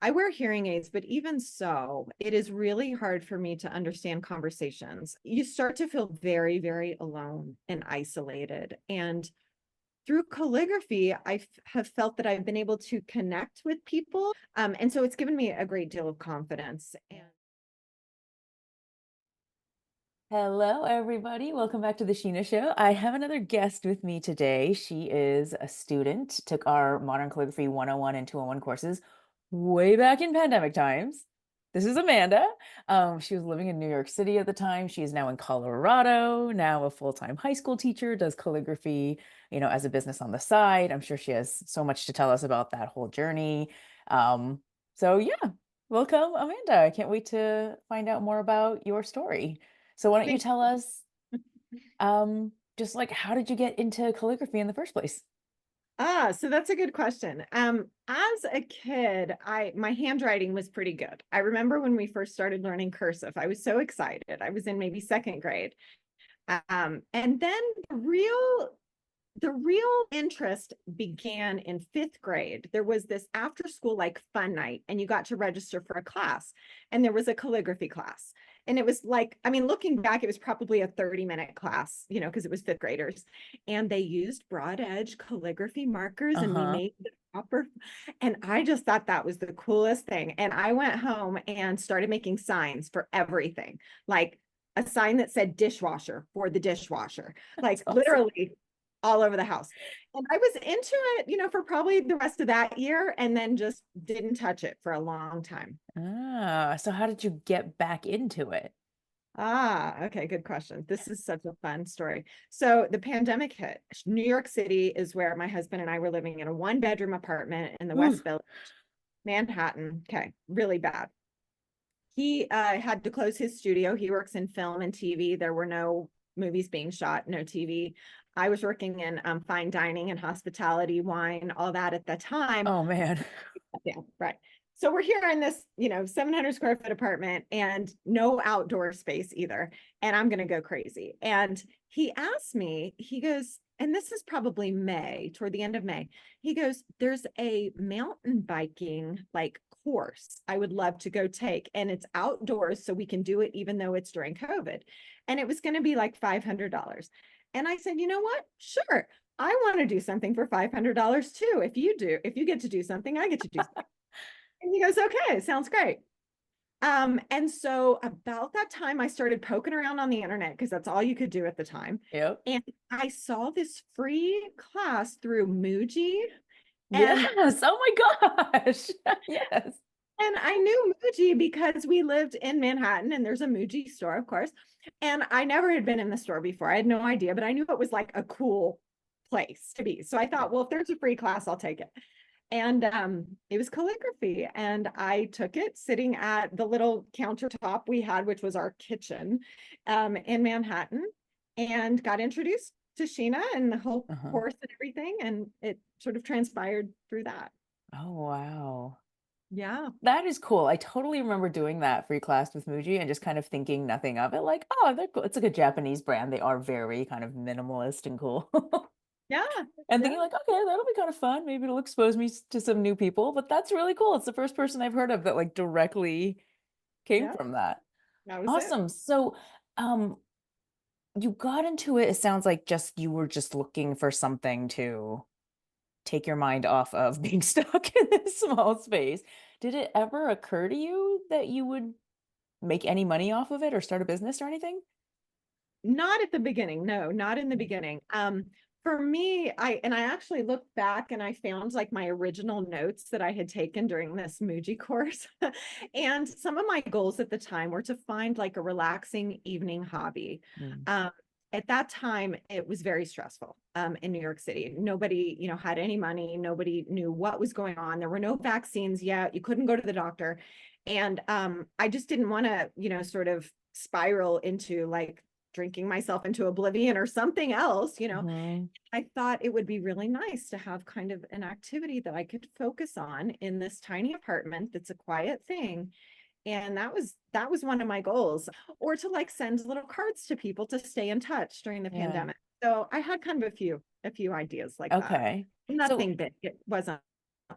I wear hearing aids, but even so, it is really hard for me to understand conversations. You start to feel very, very alone and isolated. And through calligraphy, have felt that I've been able to connect with people. And so it's given me a great deal of confidence. And Hello, everybody. Welcome back to the Sheena Show. I have another guest with me today. She is a student, took our Modern Calligraphy 101 and 201 courses way back in pandemic times. This is Amanda. She was living in New York City at the time. She is now in Colorado, now a full-time high school teacher, does calligraphy, as a business on the side. I'm sure she has so much to tell us about that whole journey. Um, so yeah, welcome, Amanda. I can't wait to find out more about your story. So why don't you thank tell us, just like how did you get into calligraphy in the first place? so that's a good question. As a kid, my handwriting was pretty good. I remember when we first started learning cursive, I was so excited. I was in maybe second grade. And then the real interest began in fifth grade. There was this after school like fun night, and you got to register for a class, and there was a calligraphy class. And it was like, I mean, looking back, it was probably a 30-minute class, because it was fifth graders. And they used broad edge calligraphy markers, and we Uh-huh. made the proper. And I just thought that was the coolest thing. And I went home and started making signs for everything, like a sign that said dishwasher for the dishwasher, That's like awesome. literally all over the house. And I was into it, for probably the rest of that year, and then just didn't touch it for a long time. So how did you get back into it? Okay, good question. This is such a fun story. So the pandemic hit. New York City is where my husband and I were living in a one-bedroom apartment in the Ooh. West Village, Manhattan. Okay, really bad. He had to close his studio. He works in film and TV. There were no movies being shot, no TV. I was working in fine dining and hospitality, wine, all that at the time. Oh man. Yeah, right. So we're here in this, 700 square foot apartment and no outdoor space either. And I'm going to go crazy. And he asked me, he goes, and this is probably May, toward the end of May. He goes, there's a mountain biking like course I would love to go take. And it's outdoors, so we can do it even though it's during COVID. And it was going to be like $500. And I said, you know what? Sure. I want to do something for $500 too. If you get to do something, I get to do something. And he goes, okay, sounds great. And so about that time, I started poking around on the internet because that's all you could do at the time. Yep. And I saw this free class through Muji. And Yes. Oh my gosh. Yes. I knew Muji because we lived in Manhattan and there's a Muji store, of course. And I never had been in the store before. I had no idea, but I knew it was like a cool place to be. So I thought, well, if there's a free class, I'll take it. And it was calligraphy. And I took it sitting at the little countertop we had, which was our kitchen in Manhattan, and got introduced to Sheena and the whole Uh-huh. course and everything. And it sort of transpired through that. Oh wow. Yeah. That is cool. I totally remember doing that free class with Muji and just kind of thinking nothing of it. Like, oh, they're cool. It's like a Japanese brand. They are very kind of minimalist and cool. Yeah. And Yeah. thinking like, okay, that'll be kind of fun. Maybe it'll expose me to some new people, but that's really cool. It's the first person I've heard of that like directly came Yeah. from that. That was it. Awesome. So, um, you got into it. It sounds like just you were just looking for something to take your mind off of being stuck in this small space. Did it ever occur to you that you would make any money off of it or start a business or anything? Not at the beginning. No, not in the Mm. beginning. For me, I actually looked back and I found like my original notes that I had taken during this Muji course. And some of my goals at the time were to find like a relaxing evening hobby. Mm. Um, at that time, it was very stressful in New York City. Nobody, had any money. Nobody knew what was going on. There were no vaccines yet. You couldn't go to the doctor. And I just didn't want to, sort of spiral into like drinking myself into oblivion or something else. Mhm. I thought it would be really nice to have kind of an activity that I could focus on in this tiny apartment that's a quiet thing. And that was one of my goals, or to like send little cards to people to stay in touch during the Yeah. pandemic. So I had kind of a few ideas like that. Okay. So, Nothing big. It wasn't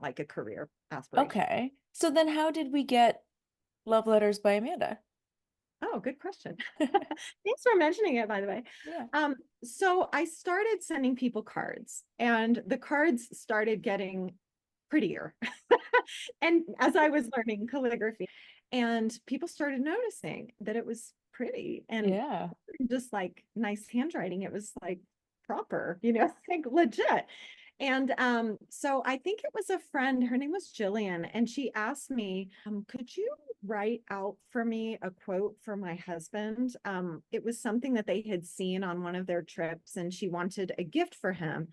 like a career aspiration. okay. So then how did we get Love Letters by Amanda? Oh, good question. Thanks for mentioning it, by the way. Yeah. So I started sending people cards, and the cards started getting prettier. And as I was learning calligraphy, and people started noticing that it was pretty and Yeah. just like nice handwriting. It was like proper, like legit. And so I think it was a friend, her name was Jillian, and she asked me, could you write out for me a quote for my husband? It was something that they had seen on one of their trips, and she wanted a gift for him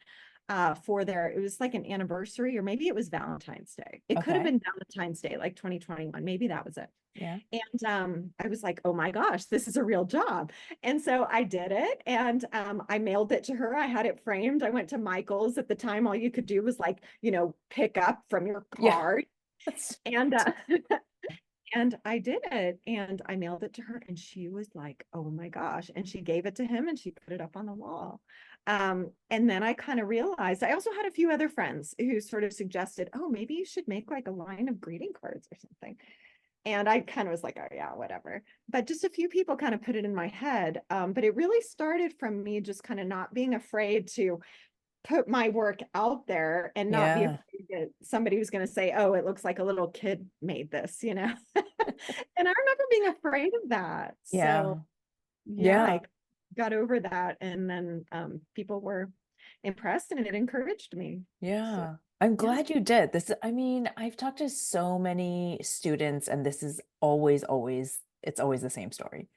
for it was like an anniversary, or maybe it was Valentine's Day. It could have Okay. been Valentine's Day, like 2021. Maybe that was it. Yeah. And I was like, oh my gosh, this is a real job. And so I did it, and I mailed it to her. I had it framed. I went to Michael's. At the time, all you could do was like, pick up from your Yeah. card. That's And and I did it, and I mailed it to her, and she was like, oh my gosh. And she gave it to him, and she put it up on the wall. And then I kind of realized I also had a few other friends who sort of suggested, oh, maybe you should make like a line of greeting cards or something. And I kind of was like, oh yeah, whatever. But just a few people kind of put it in my head. But it really started from me just kind of not being afraid to put my work out there and not be yeah. afraid that somebody was going to say, oh, it looks like a little kid made this, And I remember being afraid of that. So Yeah. yeah, Yeah. I got over that. And then people were impressed, and it encouraged me. So Yeah. I'm yeah. glad you did. I mean, I've talked to so many students, and this is always, it's always the same story.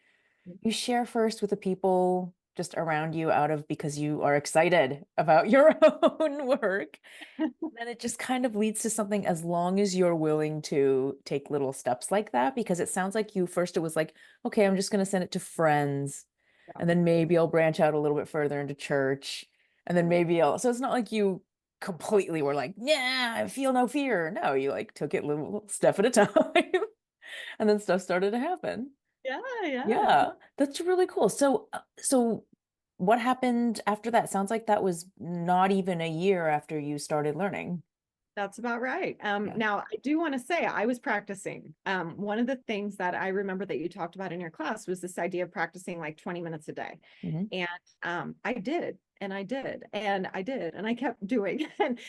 You share first with the people just around you because you are excited about your own work. And then it just kind of leads to something as long as you're willing to take little steps like that, because it sounds like it was like, okay, I'm just going to send it to friends, Yeah. and then maybe I'll branch out a little bit further into church, and then so it's not like you completely were like, yeah, I feel no fear. No, you like took it little step at a time, and then stuff started to happen. Yeah. Yeah. Yeah, that's really cool. So what happened after that? Sounds like that was not even a year after you started learning. That's about right. Yeah. Now I do want to say I was practicing. One of the things that I remember that you talked about in your class was this idea of practicing like 20 minutes a day. Hmm. And I did, and I did, and I did, and I kept doing, and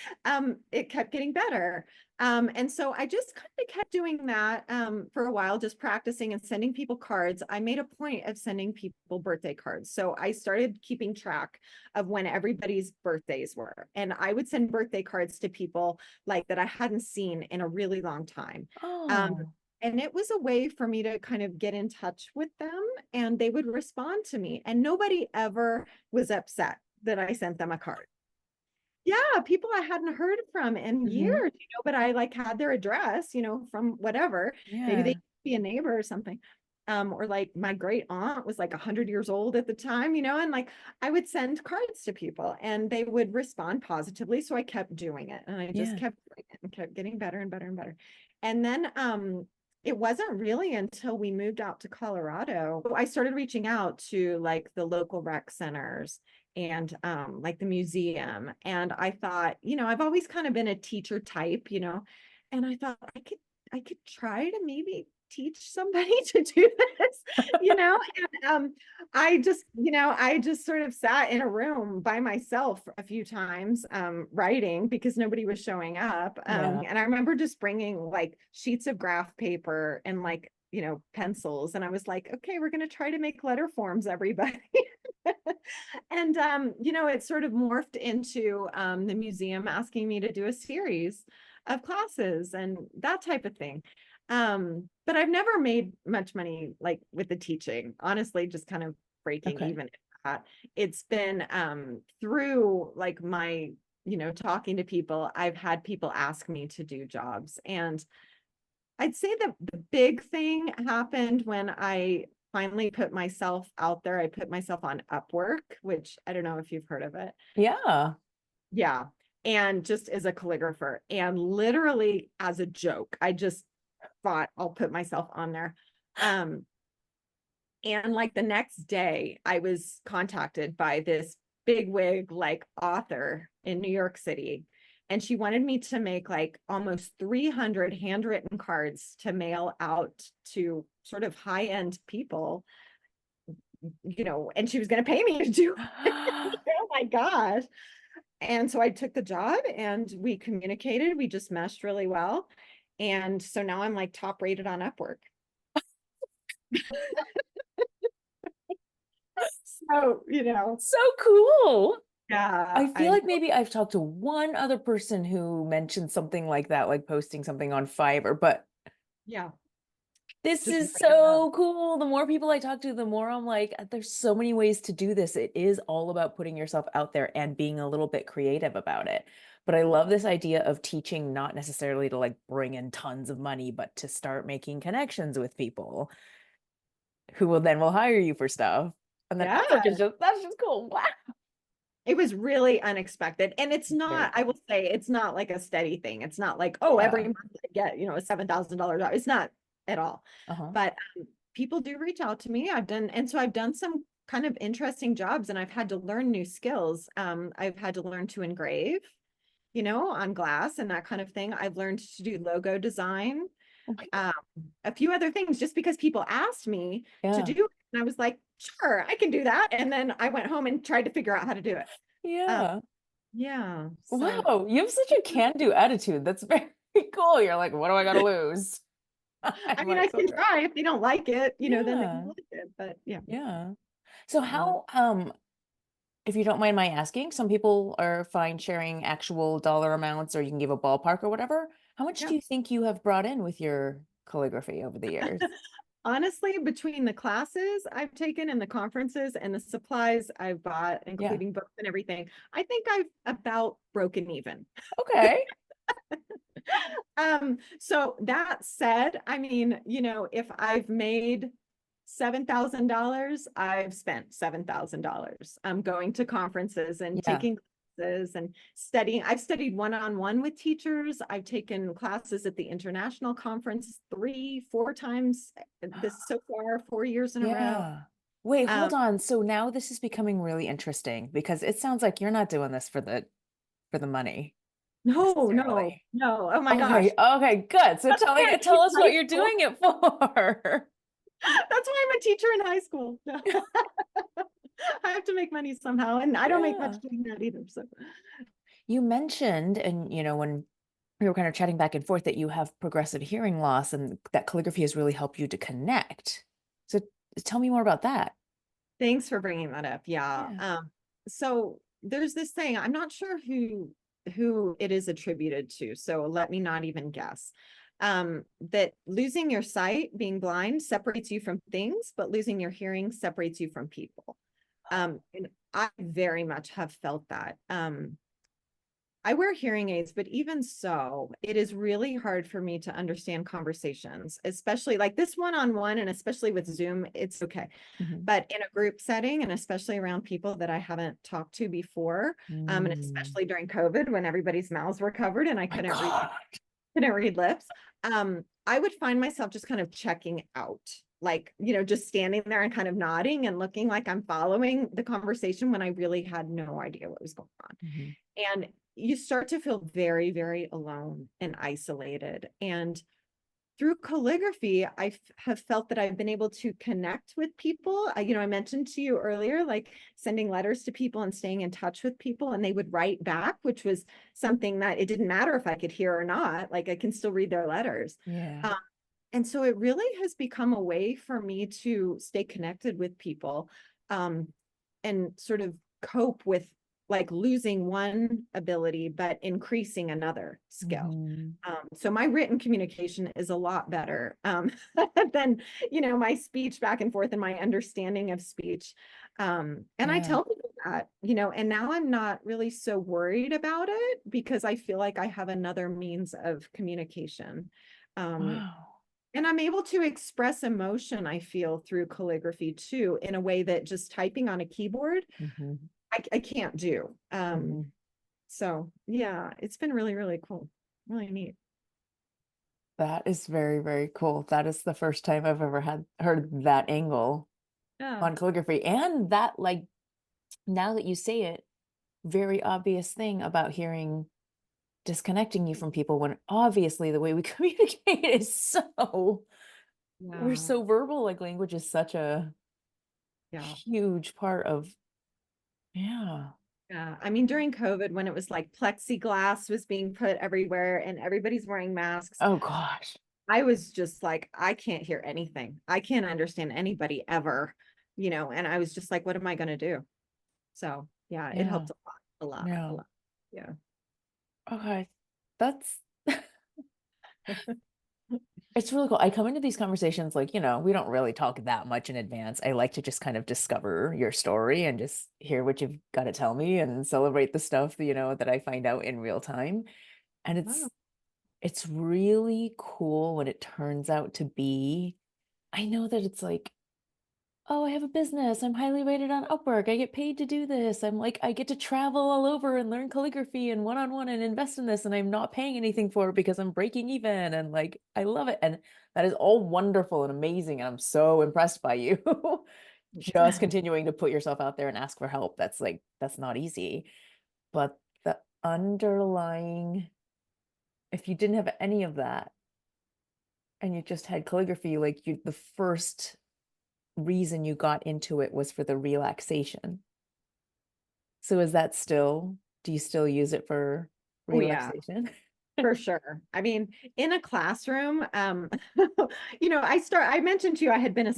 it kept getting better. And so I just kind of kept doing that for a while, just practicing and sending people cards. I made a point of sending people birthday cards. So I started keeping track of when everybody's birthdays were. And I would send birthday cards to people like that I hadn't seen in a really long time. Um, Oh, and it was a way for me to kind of get in touch with them, and they would respond to me. And nobody ever was upset that I sent them a card. Yeah, people I hadn't heard from in hmm. years, but I like had their address, from whatever. Maybe Yeah, they be a neighbor or something. Or like my great aunt was like 100 years old at the time, and like I would send cards to people, and they would respond positively. So I kept doing it, and I just yeah. kept doing it and kept getting better and better and better. And then it wasn't really until we moved out to Colorado, I started reaching out to like the local rec centers and like the museum. And I thought, I've always kind of been a teacher type, and I thought I could try to maybe teach somebody to do this, and I just sort of sat in a room by myself a few times writing because nobody was showing up. Yeah. And I remember just bringing like sheets of graph paper and like pencils, and I was like, okay, we're going to try to make letter forms, everybody. And it sort of morphed into the museum asking me to do a series of classes and that type of thing. But I've never made much money like with the teaching, honestly, just kind of breaking Okay. even at that. It's been through like my, talking to people, I've had people ask me to do jobs. And I'd say that the big thing happened when I finally put myself out there. I put myself on Upwork, which I don't know if you've heard of it. Yeah. Yeah. And just as a calligrapher, and literally as a joke, I just thought I'll put myself on there. Um, and like the next day, I was contacted by this big wig like author in New York City. And she wanted me to make like almost 300 handwritten cards to mail out to sort of high-end people, and she was going to pay me to do it. Oh my gosh. And so I took the job and we communicated. We just meshed really well. And so now I'm like top rated on Upwork. So, So cool. yeah, I feel like maybe I've talked to one other person who mentioned something like that, like posting something on Fiverr, but yeah, this just is random. so cool. The more people I talk to, the more I'm like, there's so many ways to do this. It is all about putting yourself out there and being a little bit creative about it. But I love this idea of teaching, not necessarily to like bring in tons of money, but to start making connections with people who will hire you for stuff. And then Yeah. Upwork is that's just cool. Wow. It was really unexpected. And it's Very not, I cool. will say, it's not like a steady thing. It's not like, oh, Yeah. every month I get, a $7,000 job. It's not at all. Uh-huh. But people do reach out to me. So I've done some kind of interesting jobs and I've had to learn new skills. I've had to learn to engrave, on glass and that kind of thing. I've learned to do logo design, Oh my God. um, a few other things just because people asked me to Yeah. do it. And I was like, sure, I can do that. And then I went home and tried to figure out how to do it. Um, Yeah. yeah. So, Wow. You have such a can-do attitude. That's very cool. You're like, what do I got to lose? I I'm mean, like, I so can great. try. If they don't like it, then they Yeah. don't like it. But yeah. Yeah. So Uh, how, if you don't mind my asking, some people are fine sharing actual dollar amounts or you can give a ballpark or whatever. How much yeah. do you think you have brought in with your calligraphy over the years? Honestly, between the classes I've taken and the conferences and the supplies I've bought, Yeah. including books and everything, I think I've about broken even. Okay. So that said, I mean, if I've made $7,000, I've spent $7,000. I'm going to conferences and Yeah. taking classes and studying. I've studied one-on-one with teachers. I've taken classes at the international conference 3, 4 times this so far, 4 years in a row. Yeah. Wait, hold Um, on. So now this is becoming really interesting because it sounds like you're not doing this for the money no, no, necessarily. no. Oh my gosh. Okay, okay, good. So That's why I tell teach us high what you're school. doing it for. That's why I'm a teacher in high school. I have to make money somehow, and I don't make much Yeah. doing that either. So, You mentioned, and when we were kind of chatting back and forth, that you have progressive hearing loss and that calligraphy has really helped you to connect. So tell me more about that. thanks for bringing that up. Yeah. Yeah. So there's this thing. I'm not sure who it is attributed to. So let me not even guess. That losing your sight, being blind, separates you from things, but losing your hearing separates you from people. And I very much have felt that. I wear hearing aids, but even so, it is really hard for me to understand conversations, especially like this one-on-one, and especially with Zoom, it's okay. Mhm. But in a group setting, and especially around people that I haven't talked to before, and Mm. especially during COVID when everybody's mouths were covered and I My couldn't God. read lips, I would find myself just kind of checking out, like, just standing there and kind of nodding and looking like I'm following the conversation when I really had no idea what was going on. Mhm. And you start to feel very, very alone and isolated. And through calligraphy, have felt that I've been able to connect with people. I mentioned to you earlier, like sending letters to people and staying in touch with people, and they would write back, which was something that it didn't matter if I could hear or not. Like I can still read their letters. Yeah. Um, and so it really has become a way for me to stay connected with people, um, and sort of cope with like losing one ability, but increasing another skill. Mhm. So my written communication is a lot better, than, my speech back and forth and my understanding of speech. And I Yeah. tell people that, and now I'm not really so worried about it because I feel like I have another means of communication. Um, Wow. and I'm able to express emotion, I feel, through calligraphy too, in a way that just typing on a keyboard, Mhm. I can't do. Mhm. So yeah, it's been really, really cool. Really neat. That is very, very cool. That is the first time I've ever had heard that angle Yeah. on calligraphy. And that, like, now that you say it, very obvious thing about hearing disconnecting you from people when obviously the way we communicate is so we're Yeah. so verbal, like language is such a Yeah. huge part of yeah. Yeah. I mean, during COVID, when it was like plexiglass was being put everywhere and everybody's wearing masks, Oh gosh. I was just like, I can't hear anything. I can't understand anybody ever, and I was just like, what am I going to do? So yeah, it Yeah. helped a lot, a lot, a Yeah. lot. Yeah. Okay. That's it's really cool. I come into these conversations like, we don't really talk that much in advance. I like to just kind of discover your story and just hear what you've got to tell me and celebrate the stuff, that I find out in real time. And Wow. it's really cool when it turns out to be, I know that it's like, oh, I have a business. I'm highly rated on Upwork. I get paid to do this. I'm like, I get to travel all over and learn calligraphy and one-on-one and invest in this. And I'm not paying anything for it because I'm breaking even. And like, I love it. And that is all wonderful and amazing. And I'm so impressed by you. Just continuing to put yourself out there and ask for help. That's not easy. But the underlying, if you didn't have any of that and you just had calligraphy, like the first reason you got into it was for the relaxation. So do you still use it for Oh yeah. relaxation? For sure. I mean, in a classroom, I mentioned to you I had been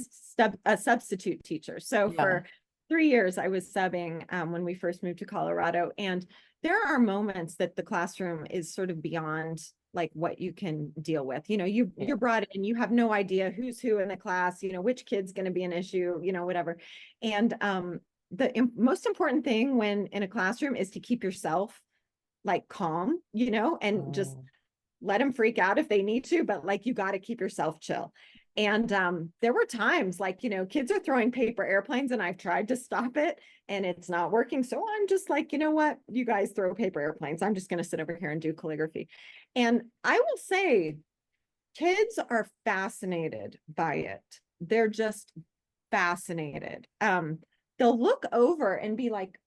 a substitute teacher. So Yeah. for 3 years, I was subbing when we first moved to Colorado. And there are moments that the classroom is sort of beyond like what you can deal with. Yeah. You're brought in, you have no idea who's who in the class, which kid's going to be an issue, whatever. And the most important thing when in a classroom is to keep yourself like calm, and just Oh. let them freak out if they need to, but like you got to keep yourself chill. And there were times like, kids are throwing paper airplanes and I've tried to stop it and it's not working. So I'm just like, you know what? You guys throw paper airplanes. I'm just going to sit over here and do calligraphy. And I will say, kids are fascinated by it. They're just fascinated. They'll look over and be like,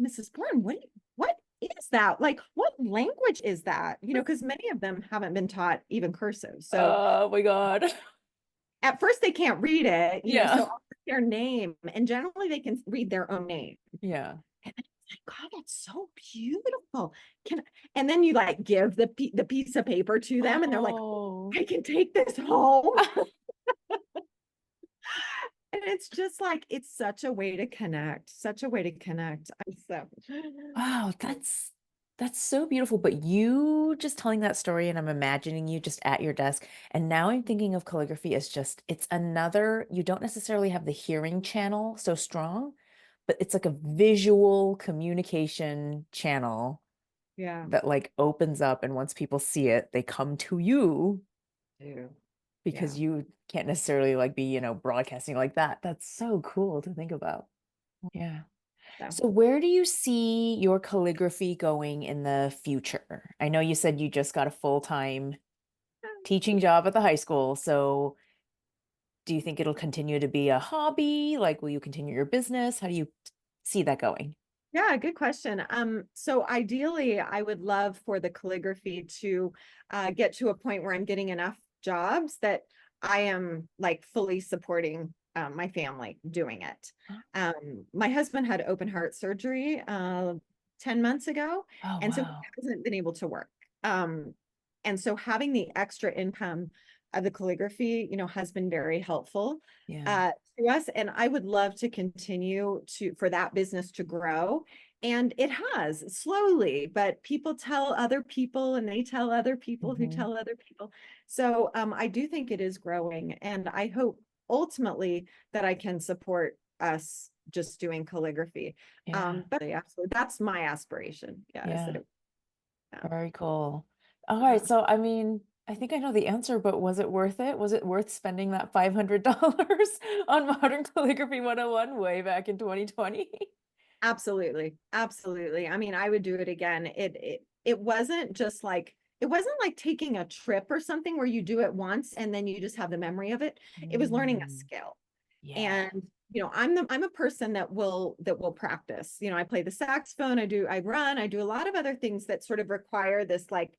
Mrs. Borne, what is that? Like, what language is that? Because many of them haven't been taught even cursive. So Oh my God. at first they can't read it, Yeah. so I'll put their name and generally they can read their own name. Yeah. And it's like, God, that's so beautiful. And then you like give the piece of paper to them and they're like, Oh. I can take this home. And it's just like, it's such a way to connect, such a way to connect. Wow, that's so beautiful. But you just telling that story, and I'm imagining you just at your desk. And now I'm thinking of calligraphy as just, it's another, you don't necessarily have the hearing channel so strong, but it's like a visual communication channel Yeah. that like opens up. And once people see it, they come to you Yeah. because you can't necessarily like be, broadcasting like that. That's so cool to think about. Yeah. So So where do you see your calligraphy going in the future? I know you said you just got a full-time teaching job at the high school. So do you think it'll continue to be a hobby? Like, will you continue your business? How do you see that going? yeah, good question. So ideally, I would love for the calligraphy to get to a point where I'm getting enough jobs that I am like fully supporting my family doing it. Huh? My husband had open heart surgery 10 months ago, Oh, and so he wow. hasn't been able to work. And so having the extra income of the calligraphy, has been very helpful Yeah. to us. And I would love to continue for that business to grow. And it has slowly, but people tell other people and they tell other people who Hmm. tell other people. So I do think it is growing. And I hope ultimately that I can support us just doing calligraphy. Yeah. But absolutely, that's my aspiration. Yeah, is that Yeah. it, yeah, Very cool. All right. yeah. So, I mean, I think I know the answer, but was it worth it? Was it worth spending that $500 on Modern Calligraphy 101 way back in 2020? Absolutely. Absolutely. I mean, I would do it again. It wasn't just like it wasn't like taking a trip or something where you do it once and then you just have the memory of it. It was learning a Mm, skill. yeah. And I'm a person that will practice. I play the saxophone, I run, I do a lot of other things that sort of require this like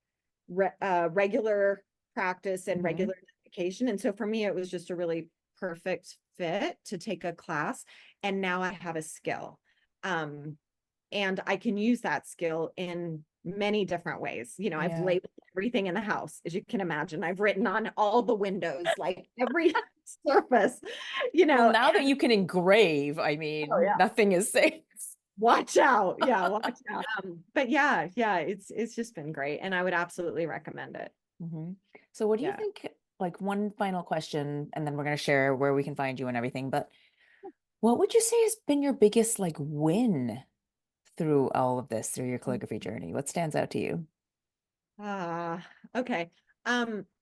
regular practice and Hmm. regular dedication. And so for me, it was just a really perfect fit to take a class. And now I have a skill. Um, and I can use that skill in many different ways. I've Yeah. labeled everything in the house, as you can imagine. I've written on all the windows, like every surface, Well, now that and you can engrave, I oh mean, yeah, nothing is safe. watch out. Yeah, watch out. But yeah, it's just been great. And I would absolutely recommend it. Hmm. So what do you Yeah. think, like one final question, and then we're going to share where we can find you and everything, but what would you say has been your biggest like win through all of this, through your calligraphy journey? What stands out to you? Okay.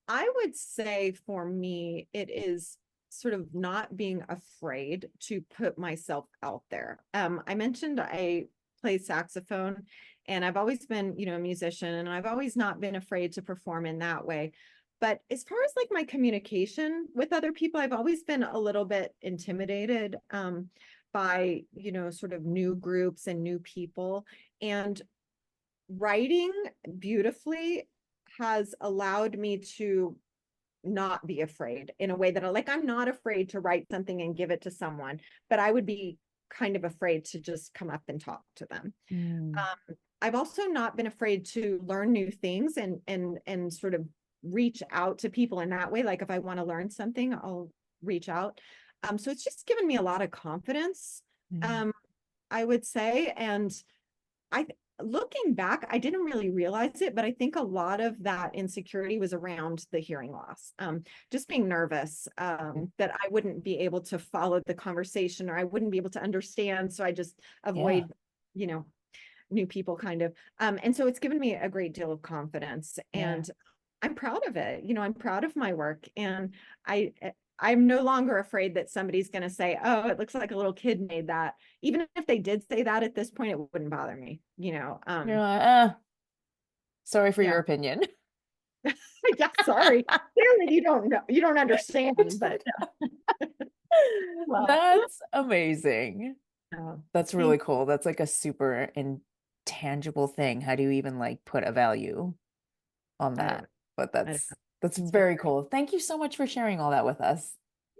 I would say for me, it is sort of not being afraid to put myself out there. I mentioned I play saxophone and I've always been, a musician, and I've always not been afraid to perform in that way. But as far as like my communication with other people, I've always been a little bit intimidated by, sort of new groups and new people. And writing beautifully has allowed me to not be afraid in a way that I'm not afraid to write something and give it to someone, but I would be kind of afraid to just come up and talk to them. Mm. I've also not been afraid to learn new things and sort of reach out to people in that way. Like if I want to learn something, I'll reach out. So it's just given me a lot of confidence, Mm. um, I would say. And I looking back, I didn't really realize it, but I think a lot of that insecurity was around the hearing loss. Just being nervous that I wouldn't be able to follow the conversation, or I wouldn't be able to understand. So I just Yeah. avoid, you know, new people kind of. And so it's given me a great deal of confidence, Yeah. and I'm proud of it. I'm proud of my work, and I I'm no longer afraid that somebody's going to say, "Oh, it looks like a little kid made that." Even if they did say that at this point, it wouldn't bother me. You're like, sorry for your Yeah. opinion. Yeah, sorry. Clearly you don't know, you don't understand, but well, That's amazing. no. That's really Thank cool. That's like a super intangible thing. How do you even like put a value on I don't that? know. But I don't know. that's It's been very great. cool. Thank you so much for sharing all that with us.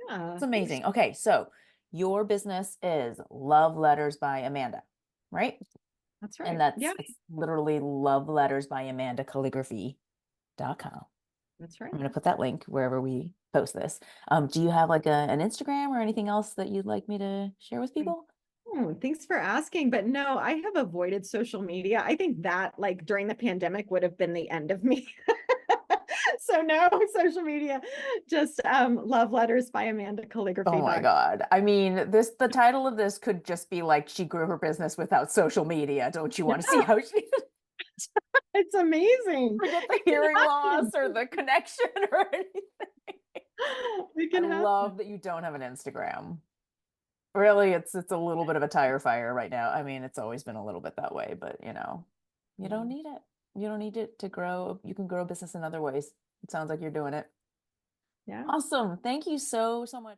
Yeah, It's thanks. amazing. Okay, so your business is Love Letters by Amanda, right? That's And right. that's Yeah, it's literally Love Letters by Amanda Calligraphy.com. that's I'm right. going to put that link wherever we post this. Do you have like an Instagram or anything else that you'd like me to share with people? Oh, thanks for asking. But no, I have avoided social media. I think that like during the pandemic would have been the end of me. So no social media, just love letters by Amanda Oh Calligraphy my doc. God. I mean, the title of this could just be like she grew her business without social media. Don't you want to see Yeah, how she it's amazing. forget the It can hearing loss happen. or the connection or anything? It I can happen. love that you don't have an Instagram. Really, it's a little bit of a tire fire right now. I mean, it's always been a little bit that way, but you don't Yeah. need it. You don't need it to grow. You can grow a business in other ways. It sounds like you're doing it. Yeah. Awesome. Thank you so, so much.